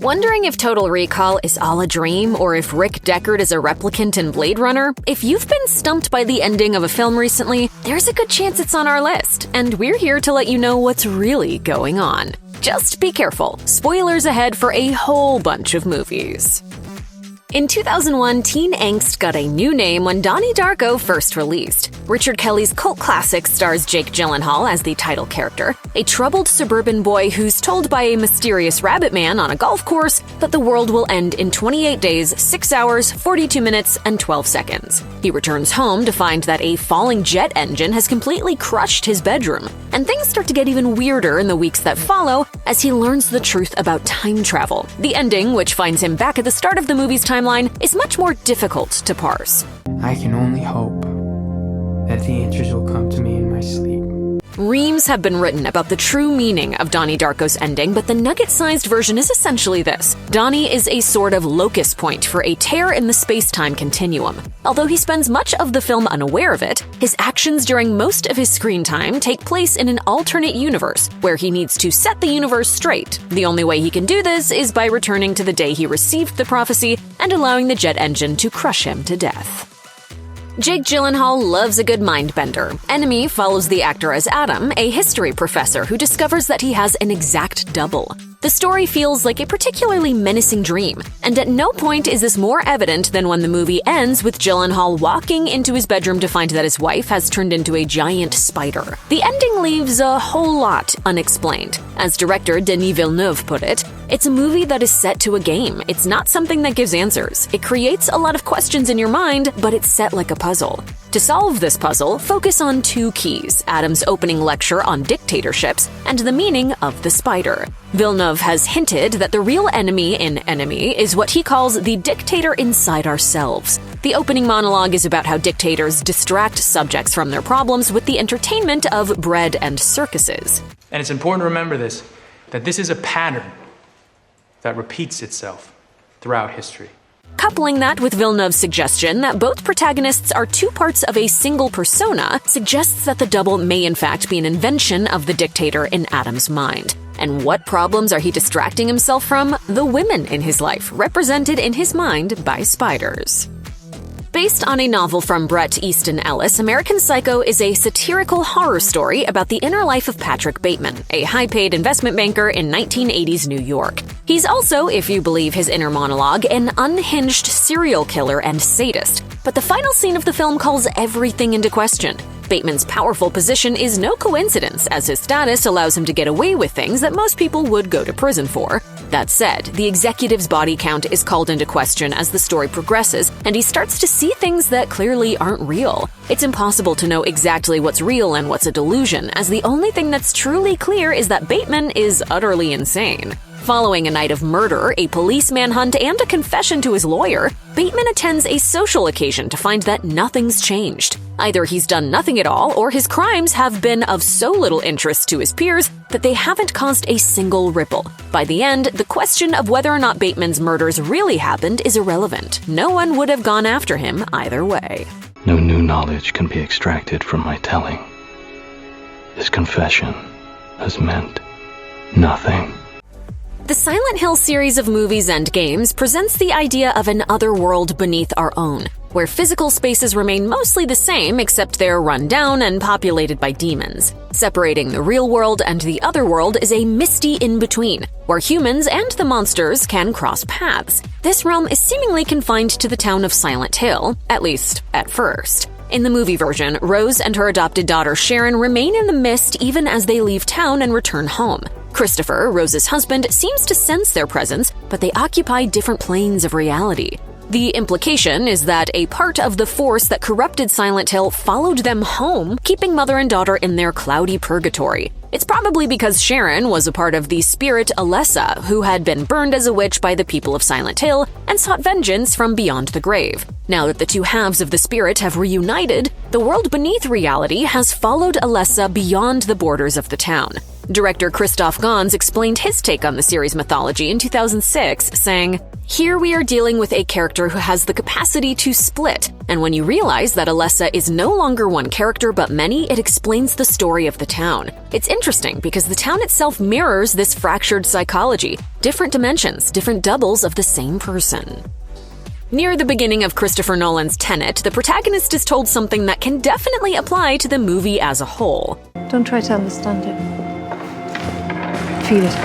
Wondering if Total Recall is all a dream or if Rick Deckard is a replicant in Blade Runner? If you've been stumped by the ending of a film recently, there's a good chance it's on our list, and we're here to let you know what's really going on. Just be careful. Spoilers ahead for a whole bunch of movies. In 2001, teen angst got a new name when Donnie Darko first released. Richard Kelly's cult classic stars Jake Gyllenhaal as the title character, a troubled suburban boy who's told by a mysterious rabbit man on a golf course that the world will end in 28 days, 6 hours, 42 minutes, and 12 seconds. He returns home to find that a falling jet engine has completely crushed his bedroom, and things start to get even weirder in the weeks that follow as he learns the truth about time travel. The ending, which finds him back at the start of the movie's timeline, is much more difficult to parse. I can only hope that the answers will come to me in my sleep. Reams have been written about the true meaning of Donnie Darko's ending, but the nugget-sized version is essentially this. Donnie is a sort of locus point for a tear in the space-time continuum. Although he spends much of the film unaware of it, his actions during most of his screen time take place in an alternate universe, where he needs to set the universe straight. The only way he can do this is by returning to the day he received the prophecy and allowing the jet engine to crush him to death. Jake Gyllenhaal loves a good mind-bender. Enemy follows the actor as Adam, a history professor who discovers that he has an exact double. The story feels like a particularly menacing dream, and at no point is this more evident than when the movie ends with Gyllenhaal walking into his bedroom to find that his wife has turned into a giant spider. The ending leaves a whole lot unexplained. As director Denis Villeneuve put it, it's a movie that is set to a game. It's not something that gives answers. It creates a lot of questions in your mind, but it's set like a puzzle. To solve this puzzle, focus on two keys: Adam's opening lecture on dictatorships and the meaning of the spider. Villeneuve has hinted that the real enemy in Enemy is what he calls the dictator inside ourselves. The opening monologue is about how dictators distract subjects from their problems with the entertainment of bread and circuses. And it's important to remember this, that this is a pattern that repeats itself throughout history. Coupling that with Villeneuve's suggestion that both protagonists are two parts of a single persona suggests that the double may in fact be an invention of the dictator in Adam's mind. And what problems are he distracting himself from? The women in his life, represented in his mind by spiders. Based on a novel from Bret Easton Ellis, American Psycho is a satirical horror story about the inner life of Patrick Bateman, a high-paid investment banker in 1980s New York. He's also, if you believe his inner monologue, an unhinged serial killer and sadist. But the final scene of the film calls everything into question. Bateman's powerful position is no coincidence, as his status allows him to get away with things that most people would go to prison for. That said, the executive's body count is called into question as the story progresses, and he starts to see things that clearly aren't real. It's impossible to know exactly what's real and what's a delusion, as the only thing that's truly clear is that Bateman is utterly insane. Following a night of murder, a police manhunt, and a confession to his lawyer, Bateman attends a social occasion to find that nothing's changed. Either he's done nothing at all, or his crimes have been of so little interest to his peers that they haven't caused a single ripple. By the end, the question of whether or not Bateman's murders really happened is irrelevant. No one would have gone after him either way. No new knowledge can be extracted from my telling. This confession has meant nothing. The Silent Hill series of movies and games presents the idea of an other world beneath our own, where physical spaces remain mostly the same except they're run down and populated by demons. Separating the real world and the other world is a misty in-between, where humans and the monsters can cross paths. This realm is seemingly confined to the town of Silent Hill, at least at first. In the movie version, Rose and her adopted daughter Sharon remain in the mist even as they leave town and return home. Christopher, Rose's husband, seems to sense their presence, but they occupy different planes of reality. The implication is that a part of the force that corrupted Silent Hill followed them home, keeping mother and daughter in their cloudy purgatory. It's probably because Sharon was a part of the spirit Alessa, who had been burned as a witch by the people of Silent Hill and sought vengeance from beyond the grave. Now that the two halves of the spirit have reunited, the world beneath reality has followed Alessa beyond the borders of the town. Director Christoph Gans explained his take on the series mythology in 2006, saying, "Here we are dealing with a character who has the capacity to split, and when you realize that Alessa is no longer one character but many, it explains the story of the town. It's interesting because the town itself mirrors this fractured psychology, different dimensions, different doubles of the same person." Near the beginning of Christopher Nolan's Tenet, the protagonist is told something that can definitely apply to the movie as a whole. Don't try to understand it. Feel it.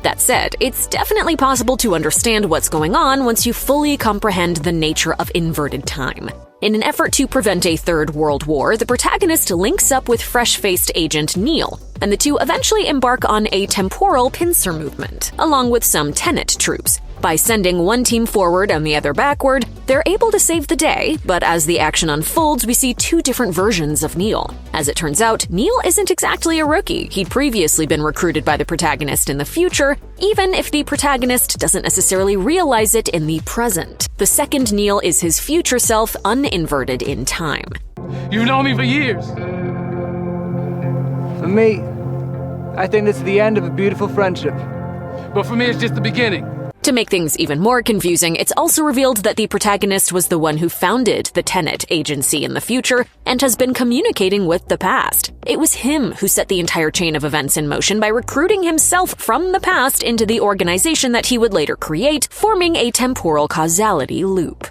That said, it's definitely possible to understand what's going on once you fully comprehend the nature of inverted time. In an effort to prevent a third world war, the protagonist links up with fresh-faced agent Neil, and the two eventually embark on a temporal pincer movement, along with some Tenet troops. By sending one team forward and the other backward, they're able to save the day, but as the action unfolds, we see two different versions of Neil. As it turns out, Neil isn't exactly a rookie. He'd previously been recruited by the protagonist in the future, even if the protagonist doesn't necessarily realize it in the present. The second Neil is his future self, uninverted in time. You've known me for years. For me, I think this is the end of a beautiful friendship. But for me, it's just the beginning. To make things even more confusing, it's also revealed that the protagonist was the one who founded the Tenet agency in the future and has been communicating with the past. It was him who set the entire chain of events in motion by recruiting himself from the past into the organization that he would later create, forming a temporal causality loop.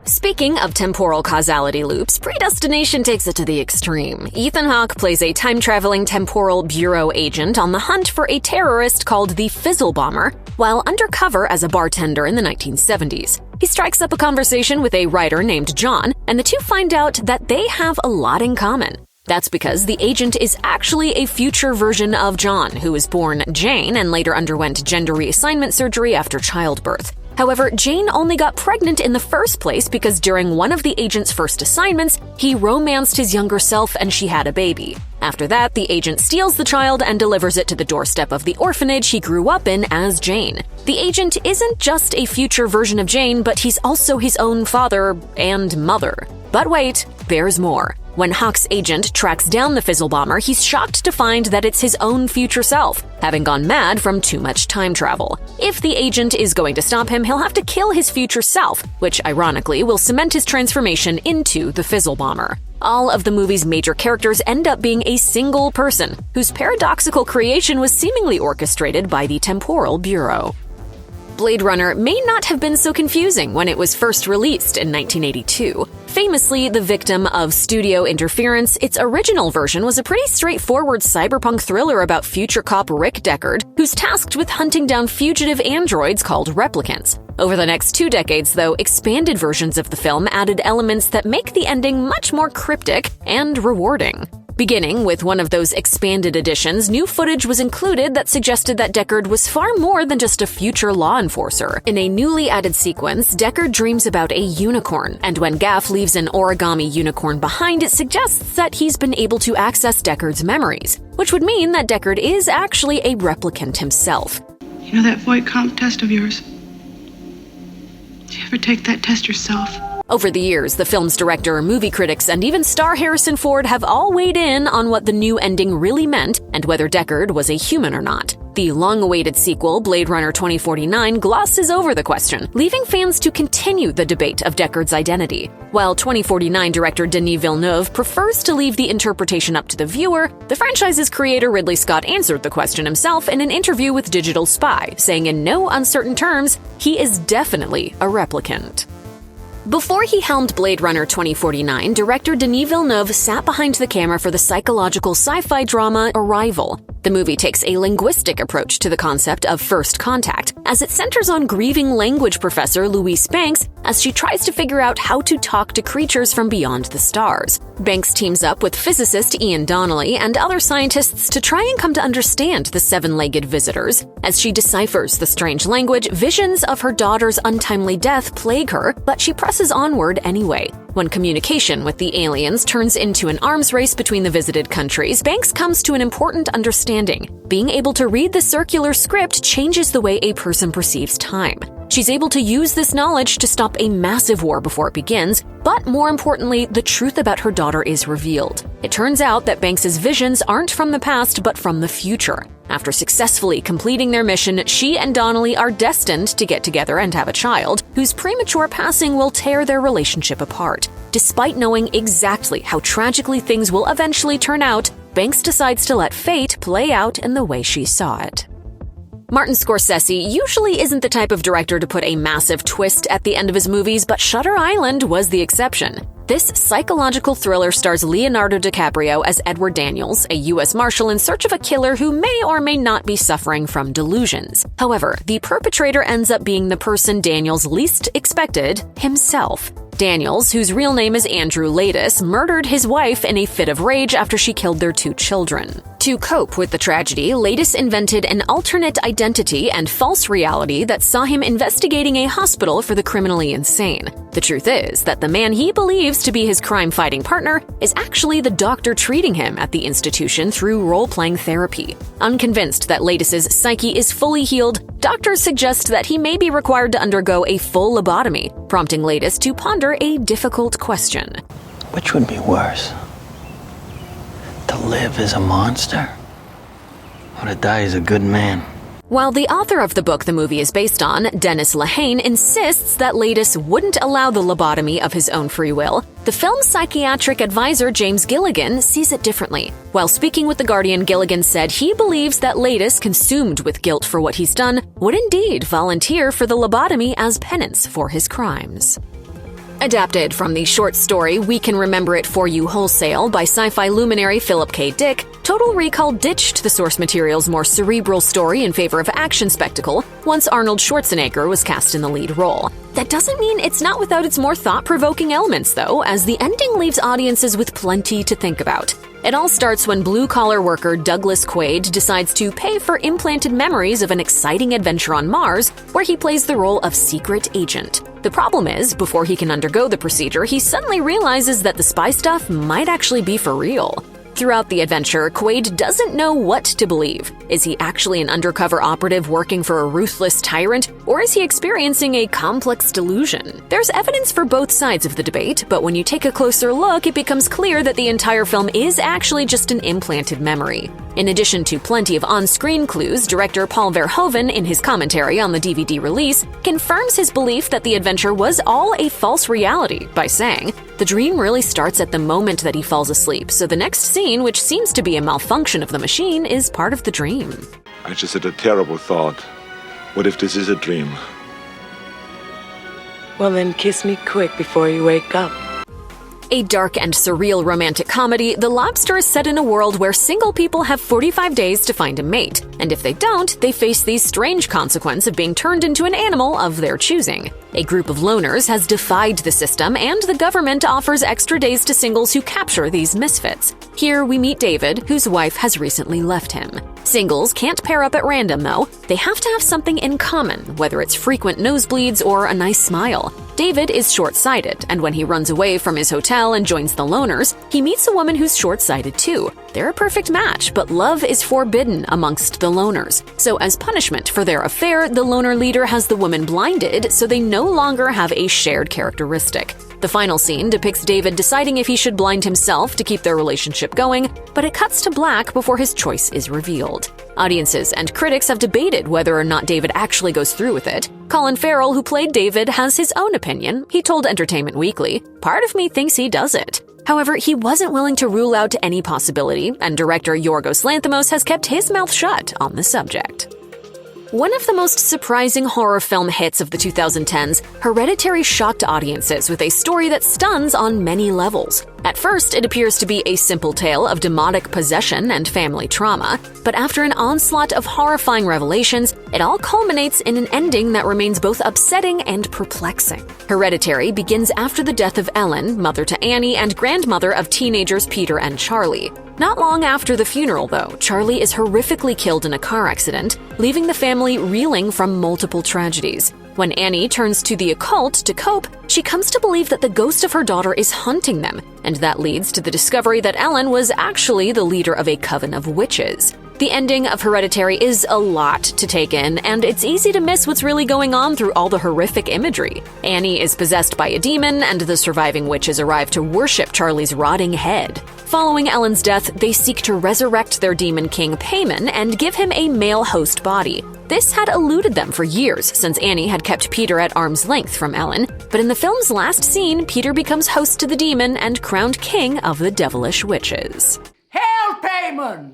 Speaking of temporal causality loops, Predestination takes it to the extreme. Ethan Hawke plays a time-traveling temporal bureau agent on the hunt for a terrorist called the Fizzle Bomber, while undercover as a bartender in the 1970s. He strikes up a conversation with a writer named John, and the two find out that they have a lot in common. That's because the agent is actually a future version of John, who was born Jane and later underwent gender reassignment surgery after childbirth. However, Jane only got pregnant in the first place because during one of the agent's first assignments, he romanced his younger self and she had a baby. After that, the agent steals the child and delivers it to the doorstep of the orphanage he grew up in as Jane. The agent isn't just a future version of Jane, but he's also his own father and mother. But wait, there's more. When Hawke's agent tracks down the Fizzle Bomber, he's shocked to find that it's his own future self, having gone mad from too much time travel. If the agent is going to stop him, he'll have to kill his future self, which ironically will cement his transformation into the Fizzle Bomber. All of the movie's major characters end up being a single person, whose paradoxical creation was seemingly orchestrated by the Temporal Bureau. Blade Runner may not have been so confusing when it was first released in 1982. Famously the victim of studio interference, its original version was a pretty straightforward cyberpunk thriller about future cop Rick Deckard, who's tasked with hunting down fugitive androids called replicants. Over the next 2 decades, though, expanded versions of the film added elements that make the ending much more cryptic and rewarding. Beginning with one of those expanded editions, new footage was included that suggested that Deckard was far more than just a future law enforcer. In a newly added sequence, Deckard dreams about a unicorn, and when Gaff leaves an origami unicorn behind, it suggests that he's been able to access Deckard's memories, which would mean that Deckard is actually a replicant himself. You know that void comp test of yours? Did you ever take that test yourself? Over the years, the film's director, movie critics, and even star Harrison Ford have all weighed in on what the new ending really meant and whether Deckard was a human or not. The long-awaited sequel, Blade Runner 2049, glosses over the question, leaving fans to continue the debate of Deckard's identity. While 2049 director Denis Villeneuve prefers to leave the interpretation up to the viewer, the franchise's creator Ridley Scott answered the question himself in an interview with Digital Spy, saying in no uncertain terms, he is definitely a replicant. Before he helmed Blade Runner 2049, director Denis Villeneuve sat behind the camera for the psychological sci-fi drama Arrival. The movie takes a linguistic approach to the concept of first contact, as it centers on grieving language professor Louise Banks as she tries to figure out how to talk to creatures from beyond the stars. Banks teams up with physicist Ian Donnelly and other scientists to try and come to understand the seven-legged visitors. As she deciphers the strange language, visions of her daughter's untimely death plague her, but she presses onward anyway. When communication with the aliens turns into an arms race between the visited countries, Banks comes to an important understanding. Being able to read the circular script changes the way a person perceives time. She's able to use this knowledge to stop a massive war before it begins, but more importantly, the truth about her daughter is revealed. It turns out that Banks's visions aren't from the past but from the future. After successfully completing their mission, she and Donnelly are destined to get together and have a child, whose premature passing will tear their relationship apart. Despite knowing exactly how tragically things will eventually turn out, Banks decides to let fate play out in the way she saw it. Martin Scorsese usually isn't the type of director to put a massive twist at the end of his movies, but Shutter Island was the exception. This psychological thriller stars Leonardo DiCaprio as Edward Daniels, a U.S. Marshal in search of a killer who may or may not be suffering from delusions. However, the perpetrator ends up being the person Daniels least expected, himself. Daniels, whose real name is Andrew Latis, murdered his wife in a fit of rage after she killed their 2 children. To cope with the tragedy, Latis invented an alternate identity and false reality that saw him investigating a hospital for the criminally insane. The truth is that the man he believes to be his crime-fighting partner is actually the doctor treating him at the institution through role-playing therapy. Unconvinced that Latis's psyche is fully healed, doctors suggest that he may be required to undergo a full lobotomy, prompting Latis to ponder a difficult question. Which would be worse? To live as a monster? Or to die as a good man? While the author of the book the movie is based on, Dennis Lehane, insists that Latis wouldn't allow the lobotomy of his own free will, the film's psychiatric advisor James Gilligan sees it differently. While speaking with The Guardian, Gilligan said he believes that Latis, consumed with guilt for what he's done, would indeed volunteer for the lobotomy as penance for his crimes. Adapted from the short story We Can Remember It For You Wholesale by sci-fi luminary Philip K. Dick, Total Recall ditched the source material's more cerebral story in favor of action spectacle once Arnold Schwarzenegger was cast in the lead role. That doesn't mean it's not without its more thought-provoking elements, though, as the ending leaves audiences with plenty to think about. It all starts when blue-collar worker Douglas Quaid decides to pay for implanted memories of an exciting adventure on Mars, where he plays the role of secret agent. The problem is, before he can undergo the procedure, he suddenly realizes that the spy stuff might actually be for real. Throughout the adventure, Quaid doesn't know what to believe. Is he actually an undercover operative working for a ruthless tyrant, or is he experiencing a complex delusion? There's evidence for both sides of the debate, but when you take a closer look, it becomes clear that the entire film is actually just an implanted memory. In addition to plenty of on-screen clues, director Paul Verhoeven, in his commentary on the DVD release, confirms his belief that the adventure was all a false reality by saying, "The dream really starts at the moment that he falls asleep, so the next scene, which seems to be a malfunction of the machine, is part of the dream." I just had a terrible thought. What if this is a dream? Well, then kiss me quick before you wake up. A dark and surreal romantic comedy, The Lobster is set in a world where single people have 45 days to find a mate, and if they don't, they face the strange consequence of being turned into an animal of their choosing. A group of loners has defied the system, and the government offers extra days to singles who capture these misfits. Here we meet David, whose wife has recently left him. Singles can't pair up at random, though. They have to have something in common, whether it's frequent nosebleeds or a nice smile. David is short-sighted, and when he runs away from his hotel and joins the loners, he meets a woman who's short-sighted too. They're a perfect match, but love is forbidden amongst the loners. So as punishment for their affair, the loner leader has the woman blinded so they no longer have a shared characteristic. The final scene depicts David deciding if he should blind himself to keep their relationship going, but it cuts to black before his choice is revealed. Audiences and critics have debated whether or not David actually goes through with it. Colin Farrell, who played David, has his own opinion. He told Entertainment Weekly, "Part of me thinks he does it." However, he wasn't willing to rule out any possibility, and director Yorgos Lanthimos has kept his mouth shut on the subject. One of the most surprising horror film hits of the 2010s, Hereditary shocked audiences with a story that stuns on many levels. At first, it appears to be a simple tale of demonic possession and family trauma, but after an onslaught of horrifying revelations, it all culminates in an ending that remains both upsetting and perplexing. Hereditary begins after the death of Ellen, mother to Annie and grandmother of teenagers Peter and Charlie. Not long after the funeral, though, Charlie is horrifically killed in a car accident, leaving the family reeling from multiple tragedies. When Annie turns to the occult to cope, she comes to believe that the ghost of her daughter is hunting them, and that leads to the discovery that Ellen was actually the leader of a coven of witches. The ending of Hereditary is a lot to take in, and it's easy to miss what's really going on through all the horrific imagery. Annie is possessed by a demon, and the surviving witches arrive to worship Charlie's rotting head. Following Ellen's death, they seek to resurrect their demon king Payman and give him a male host body. This had eluded them for years, since Annie had kept Peter at arm's length from Ellen, but in the film's last scene, Peter becomes host to the demon and crowned king of the devilish witches. Hail, Payman!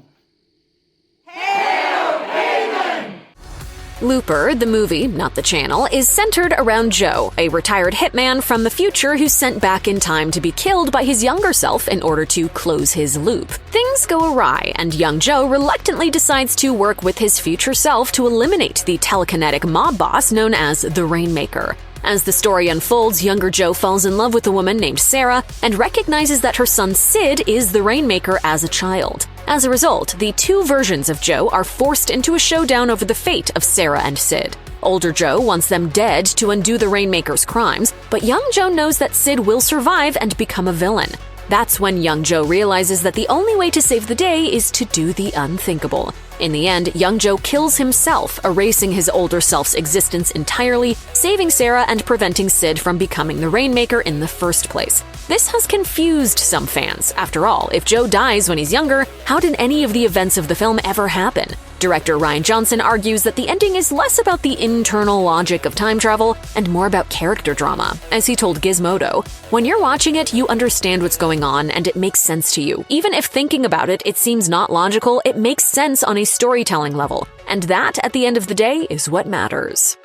Looper, the movie, not the channel, is centered around Joe, a retired hitman from the future who's sent back in time to be killed by his younger self in order to close his loop. Things go awry, and young Joe reluctantly decides to work with his future self to eliminate the telekinetic mob boss known as the Rainmaker. As the story unfolds, younger Joe falls in love with a woman named Sarah and recognizes that her son Sid is the Rainmaker as a child. As a result, the two versions of Joe are forced into a showdown over the fate of Sarah and Sid. Older Joe wants them dead to undo the Rainmaker's crimes, but young Joe knows that Sid will survive and become a villain. That's when young Joe realizes that the only way to save the day is to do the unthinkable. In the end, young Joe kills himself, erasing his older self's existence entirely, saving Sarah and preventing Sid from becoming the Rainmaker in the first place. This has confused some fans. After all, if Joe dies when he's younger, how did any of the events of the film ever happen? Director Rian Johnson argues that the ending is less about the internal logic of time travel and more about character drama. As he told Gizmodo, "When you're watching it, you understand what's going on and it makes sense to you. Even if thinking about it, it seems not logical, it makes sense on a storytelling level. And that, at the end of the day, is what matters."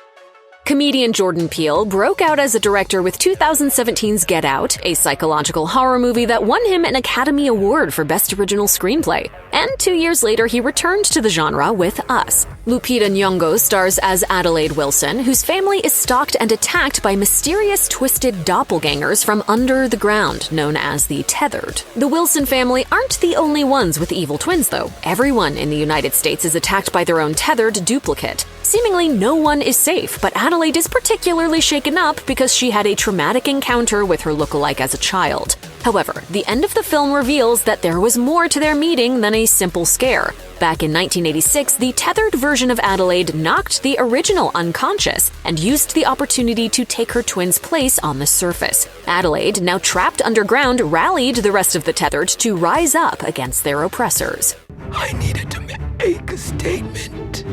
Comedian Jordan Peele broke out as a director with 2017's Get Out, a psychological horror movie that won him an Academy Award for Best Original Screenplay. And 2 years later, he returned to the genre with Us. Lupita Nyong'o stars as Adelaide Wilson, whose family is stalked and attacked by mysterious twisted doppelgangers from under the ground, known as the Tethered. The Wilson family aren't the only ones with evil twins, though. Everyone in the United States is attacked by their own tethered duplicate. Seemingly no one is safe, but Adelaide is particularly shaken up because she had a traumatic encounter with her lookalike as a child. However, the end of the film reveals that there was more to their meeting than a simple scare. Back in 1986, the tethered version of Adelaide knocked the original unconscious and used the opportunity to take her twin's place on the surface. Adelaide, now trapped underground, rallied the rest of the tethered to rise up against their oppressors. I needed to make a statement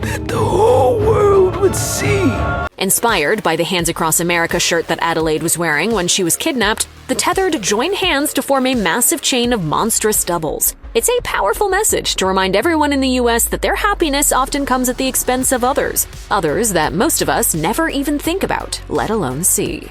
that the whole world would see. Inspired by the Hands Across America shirt that Adelaide was wearing when she was kidnapped, the Tethered join hands to form a massive chain of monstrous doubles. It's a powerful message to remind everyone in the US that their happiness often comes at the expense of others that most of us never even think about, let alone see.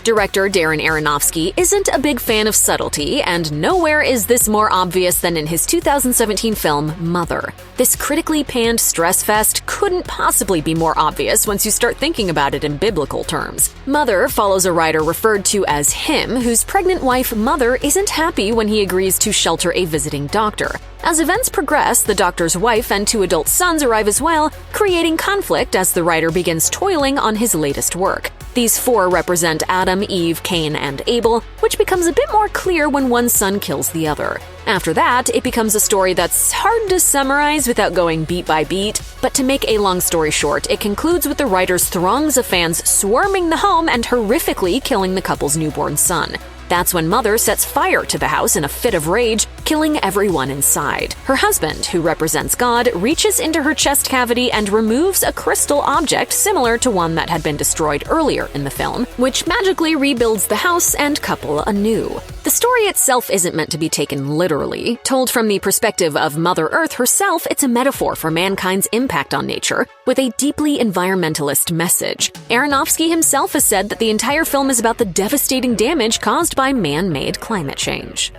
Director Darren Aronofsky isn't a big fan of subtlety, and nowhere is this more obvious than in his 2017 film, Mother. This critically panned stress fest couldn't possibly be more obvious once you start thinking about it in biblical terms. Mother follows a writer referred to as him, whose pregnant wife, Mother, isn't happy when he agrees to shelter a visiting doctor. As events progress, the doctor's wife and 2 adult sons arrive as well, creating conflict as the writer begins toiling on his latest work. These 4 represent Adam, Eve, Cain, and Abel, which becomes a bit more clear when one son kills the other. After that, it becomes a story that's hard to summarize without going beat by beat, but to make a long story short, it concludes with the writer's throngs of fans swarming the home and horrifically killing the couple's newborn son. That's when Mother sets fire to the house in a fit of rage, killing everyone inside. Her husband, who represents God, reaches into her chest cavity and removes a crystal object similar to one that had been destroyed earlier in the film, which magically rebuilds the house and couple anew. The story itself isn't meant to be taken literally. Told from the perspective of Mother Earth herself, it's a metaphor for mankind's impact on nature, with a deeply environmentalist message. Aronofsky himself has said that the entire film is about the devastating damage caused by man-made climate change.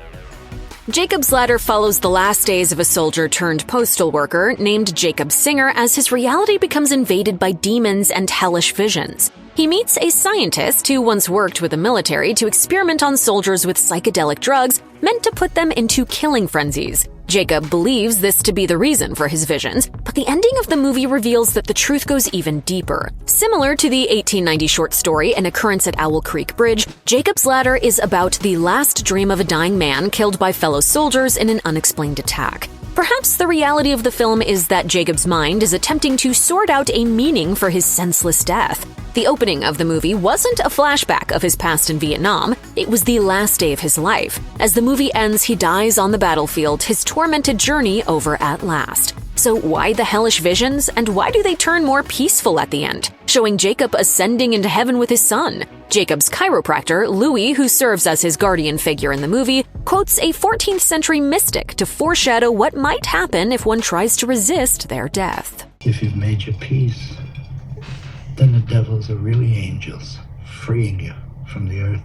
Jacob's Ladder follows the last days of a soldier turned postal worker named Jacob Singer as his reality becomes invaded by demons and hellish visions. He meets a scientist who once worked with the military to experiment on soldiers with psychedelic drugs meant to put them into killing frenzies. Jacob believes this to be the reason for his visions, but the ending of the movie reveals that the truth goes even deeper. Similar to the 1890 short story An Occurrence at Owl Creek Bridge, Jacob's Ladder is about the last dream of a dying man killed by fellow soldiers in an unexplained attack. Perhaps the reality of the film is that Jacob's mind is attempting to sort out a meaning for his senseless death. The opening of the movie wasn't a flashback of his past in Vietnam, it was the last day of his life. As the movie ends, he dies on the battlefield, his tormented journey over at last. So why the hellish visions, and why do they turn more peaceful at the end, showing Jacob ascending into heaven with his son? Jacob's chiropractor, Louis, who serves as his guardian figure in the movie, quotes a 14th century mystic to foreshadow what might happen if one tries to resist their death. If you've made your peace, then the devils are really angels, freeing you from the earth.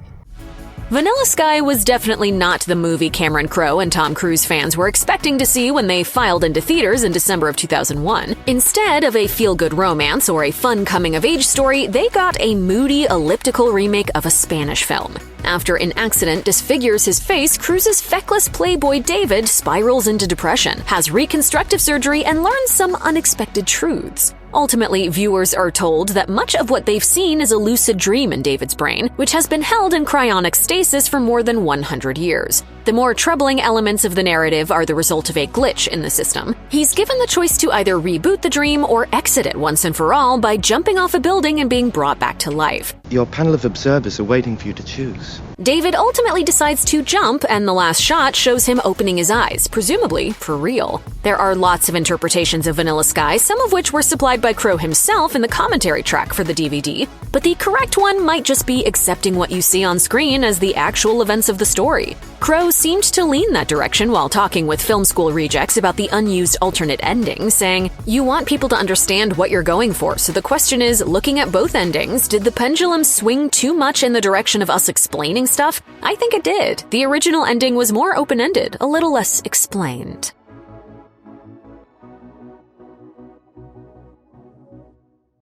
Vanilla Sky was definitely not the movie Cameron Crowe and Tom Cruise fans were expecting to see when they filed into theaters in December of 2001. Instead of a feel-good romance or a fun coming-of-age story, they got a moody, elliptical remake of a Spanish film. After an accident disfigures his face, Cruise's feckless playboy David spirals into depression, has reconstructive surgery, and learns some unexpected truths. Ultimately, viewers are told that much of what they've seen is a lucid dream in David's brain, which has been held in cryonic stasis for more than 100 years. The more troubling elements of the narrative are the result of a glitch in the system. He's given the choice to either reboot the dream or exit it once and for all by jumping off a building and being brought back to life. Your panel of observers are waiting for you to choose. David ultimately decides to jump, and the last shot shows him opening his eyes, presumably for real. There are lots of interpretations of Vanilla Sky, some of which were supplied by Crowe himself in the commentary track for the DVD, but the correct one might just be accepting what you see on screen as the actual events of the story. Crowe seemed to lean that direction while talking with film school rejects about the unused alternate ending, saying, "You want people to understand what you're going for, so the question is, looking at both endings, did the pendulum swing too much in the direction of us explaining stuff? I think it did. The original ending was more open-ended, a little less explained."